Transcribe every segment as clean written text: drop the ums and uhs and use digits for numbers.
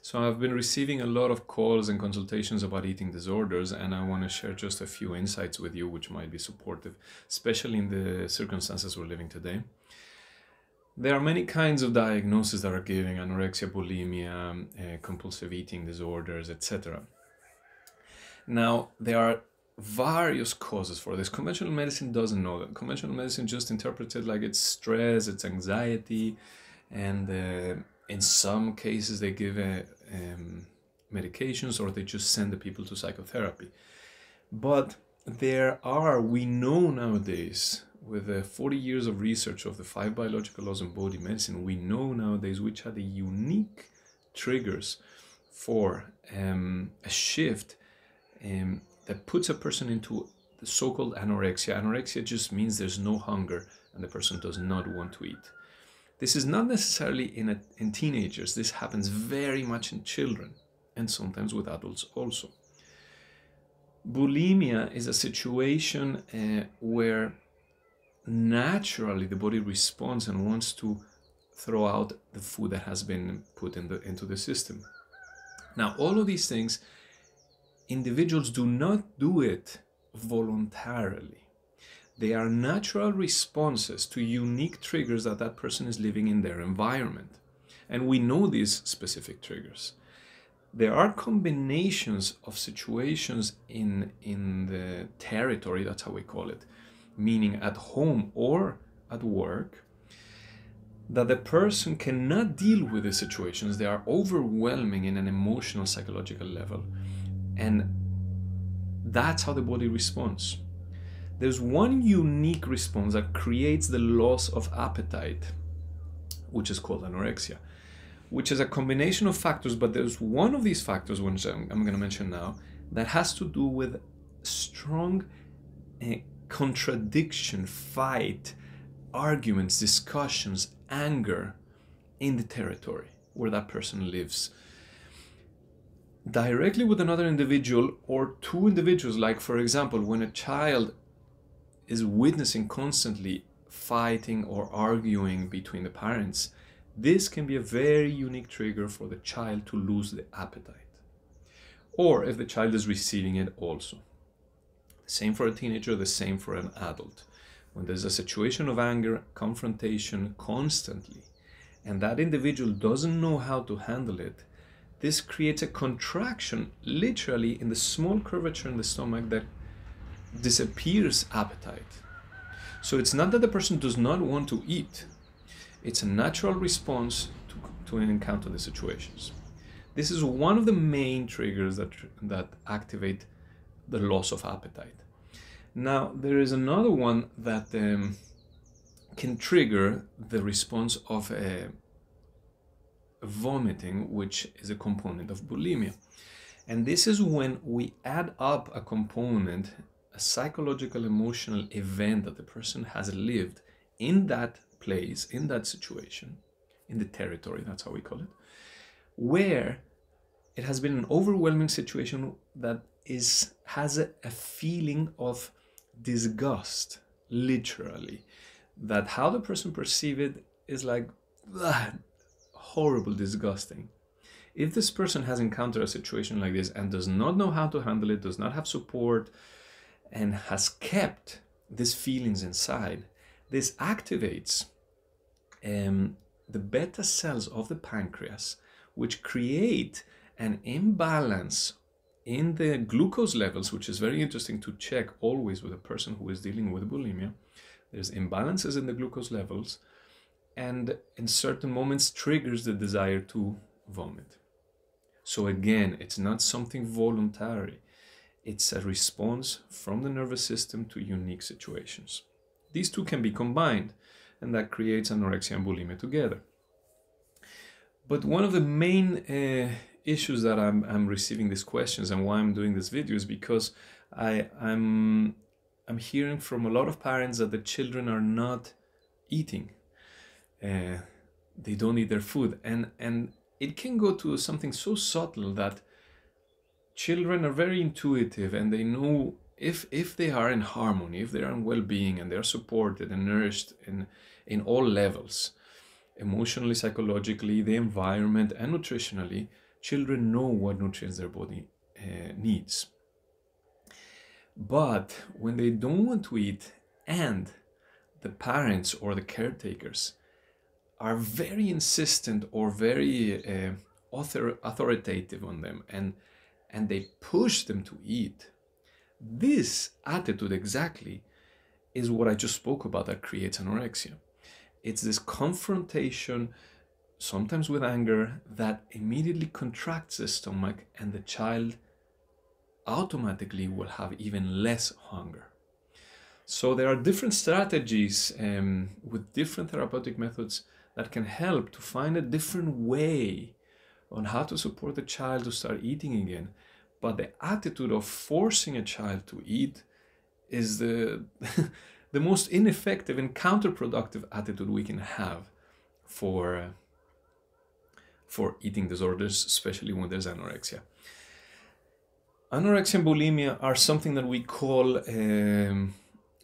So I've been receiving a lot of calls and consultations about eating disorders, and I want to share just a few insights with you which might be supportive, especially in the circumstances we're living today. There are many kinds of diagnoses that are given: anorexia, bulimia, compulsive eating disorders, etc. Now, there are various causes for this. Conventional medicine doesn't know that. Conventional medicine just interprets it like it's stress, it's anxiety, and in some cases they give medications, or they just send the people to psychotherapy. But we know nowadays, with 40 years of research of the 5 biological laws in Bodhi Medicine, we know nowadays which are the unique triggers for a shift that puts a person into the so-called anorexia. Anorexia just means there's no hunger and the person does not want to eat. This is not necessarily in teenagers. This happens very much in children and sometimes with adults also. Bulimia is a situation where naturally the body responds and wants to throw out the food that has been put into the system. Now, all of these things, individuals do not do it voluntarily. They are natural responses to unique triggers that person is living in their environment. And we know these specific triggers. There are combinations of situations in the territory, that's how we call it, meaning at home or at work, that the person cannot deal with the situations. They are overwhelming in an emotional, psychological level. And that's how the body responds. There's one unique response that creates the loss of appetite, which is called anorexia, which is a combination of factors, but there's one of these factors, which I'm going to mention now, that has to do with strong contradiction, fight, arguments, discussions, anger in the territory where that person lives. Directly with another individual or two individuals, like for example, when a child is witnessing constantly fighting or arguing between the parents, this can be a very unique trigger for the child to lose the appetite. Or if the child is receiving it also. Same for a teenager, the same for an adult. When there's a situation of anger, confrontation constantly, and that individual doesn't know how to handle it, this creates a contraction literally in the small curvature in the stomach that disappears appetite. So it's not that the person does not want to eat. It's a natural response to encounter the situations. This is one of the main triggers that activate the loss of appetite. Now, there is another one that can trigger the response of vomiting, which is a component of bulimia. And this is when we add up a component, a psychological, emotional event that the person has lived in that place, in that situation, in the territory, that's how we call it, where it has been an overwhelming situation that has a feeling of disgust, literally, that how the person perceives it is like horrible, disgusting. If this person has encountered a situation like this and does not know how to handle it, does not have support, and has kept these feelings inside, this activates the beta cells of the pancreas, which create an imbalance in the glucose levels, which is very interesting to check always with a person who is dealing with bulimia. There's imbalances in the glucose levels, and in certain moments triggers the desire to vomit. So again, it's not something voluntary. It's a response from the nervous system to unique situations. These two can be combined, and that creates anorexia and bulimia together. But one of the main issues that I'm receiving these questions and why I'm doing this video is because I'm hearing from a lot of parents that the children are not eating. They don't eat their food, and it can go to something so subtle that children are very intuitive, and they know if they are in harmony, if they are in well-being, and they are supported and nourished in all levels, emotionally, psychologically, the environment, and nutritionally, Children know what nutrients their body needs. But when they don't want to eat and the parents or the caretakers are very insistent or very authoritative on them, and they push them to eat, this attitude exactly is what I just spoke about that creates anorexia. It's this confrontation, sometimes with anger, that immediately contracts the stomach, and the child automatically will have even less hunger. So there are different strategies with different therapeutic methods that can help to find a different way on how to support the child to start eating again. But the attitude of forcing a child to eat is the the most ineffective and counterproductive attitude we can have for eating disorders, especially when there's anorexia. Anorexia and bulimia are something that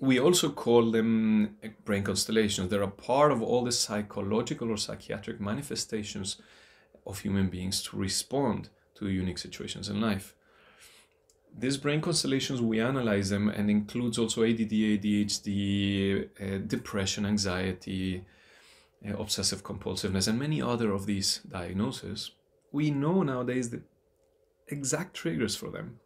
we also call them brain constellations. They're a part of all the psychological or psychiatric manifestations of human beings to respond to unique situations in life. These brain constellations, we analyze them, and includes also ADD, ADHD, depression, anxiety, obsessive compulsiveness, and many other of these diagnoses. We know nowadays the exact triggers for them.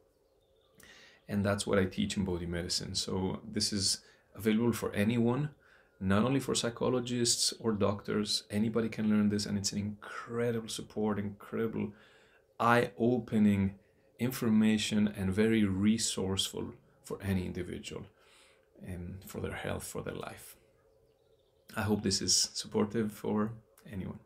And that's what I teach in Bodhi Medicine. So this is available for anyone, not only for psychologists or doctors. Anybody can learn this, and it's an incredible support, incredible eye-opening information, and very resourceful for any individual for their health, for their life. I hope this is supportive for anyone.